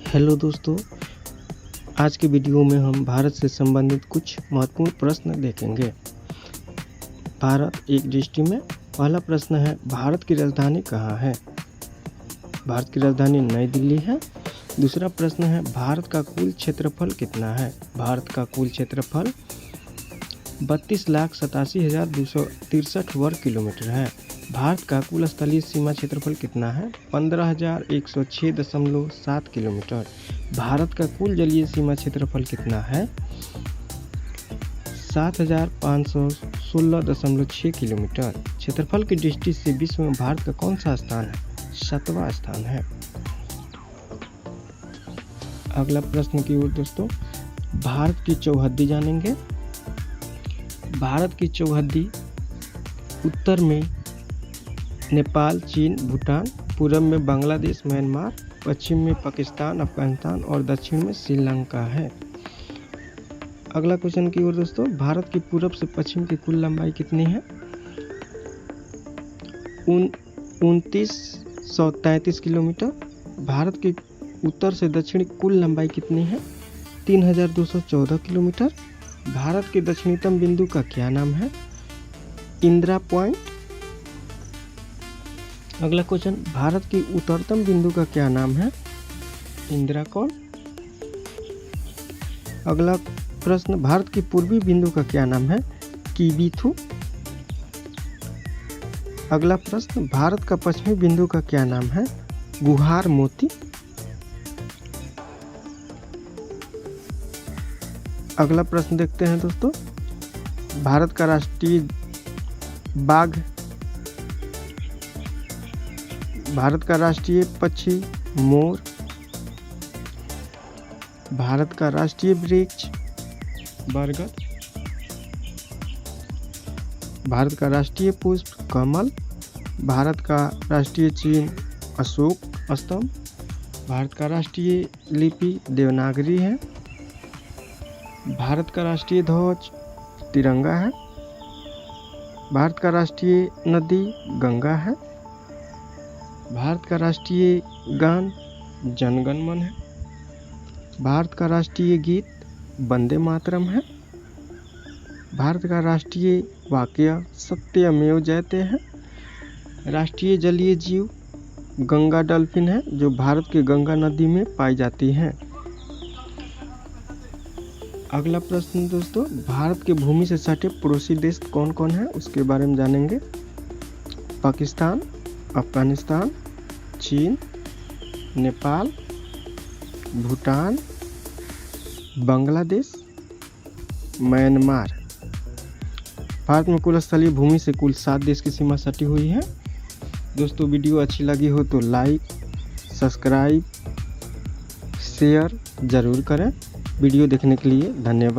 Hello दोस्तों, आज के वीडियो में हम भारत से संबंधित कुछ महत्वपूर्ण प्रश्न देखेंगे। भारत एक दृष्टि में पहला प्रश्न है, भारत की राजधानी कहाँ है? भारत की राजधानी नई दिल्ली है। दूसरा प्रश्न है, भारत का कुल क्षेत्रफल कितना है? भारत का कुल क्षेत्रफल 32,87,263 वर्ग किलोमीटर है। भारत का कुल स्थलीय सीमा क्षेत्रफल कितना है? 15,106.7 किलोमीटर। भारत का कुल जलीय सीमा क्षेत्रफल कितना है? 7,516.6 किलोमीटर। क्षेत्रफल की दृष्टि से विश्व में भारत का कौन सा स्थान है? 7वां स्थान है। अगला प्रश्न की ओर दोस्तों, भारत की चौहद्दी जानेंगे। भारत की चौहद्दी उत्तर में नेपाल, चीन, भूटान, पूर्व में बांग्लादेश, म्यांमार, पश्चिम में पाकिस्तान, अफगानिस्तान और दक्षिण में श्रीलंका है। अगला क्वेश्चन की ओर दोस्तों, भारत की पूर्व से पश्चिम की कुल लंबाई कितनी है? 2933 किलोमीटर। भारत की उत्तर से दक्षिण कुल लंबाई कितनी है? 3214 किलोमीटर। भारत के दक्षिणतम बिंदु का क्या नाम है? इंदिरा पॉइंट। अगला क्वेश्चन, भारत की उत्तरतम बिंदु का क्या नाम है? इंदिरा कोण। अगला प्रश्न, भारत की पूर्वी बिंदु का क्या नाम है? किबिथु। अगला प्रश्न, भारत का पश्चिमी बिंदु का क्या नाम है? गुहार मोती। अगला प्रश्न देखते हैं दोस्तों, भारत का राष्ट्रीय बाघ, भारत का राष्ट्रीय पक्षी मोर। भारत का राष्ट्रीय वृक्ष बरगद। भारत का राष्ट्रीय पुष्प कमल। भारत का राष्ट्रीय चिन्ह अशोक स्तंभ। भारत का राष्ट्रीय लिपि देवनागरी है। भारत का राष्ट्रीय ध्वज तिरंगा है। भारत का राष्ट्रीय नदी गंगा है। भारत का राष्ट्रीय गान जन गण मन है। भारत का राष्ट्रीय गीत वंदे मातरम है। भारत का राष्ट्रीय वाक्य सत्यमेव जयते है। राष्ट्रीय जलीय जीव गंगा डॉल्फिन है, जो भारत के गंगा नदी में पाई जाती है। अगला प्रश्न दोस्तों, भारत के भूमि से सटे पड़ोसी देश कौन कौन है, उसके बारे में जानेंगे। पाकिस्तान, अफगानिस्तान, चीन, नेपाल, भूटान, बांग्लादेश, म्यांमार। भारत में कुल स्थलीय भूमि से कुल 7 देश की सीमा सटी हुई है। दोस्तों, वीडियो अच्छी लगी हो तो लाइक, सब्सक्राइब, शेयर जरूर करें। वीडियो देखने के लिए धन्यवाद।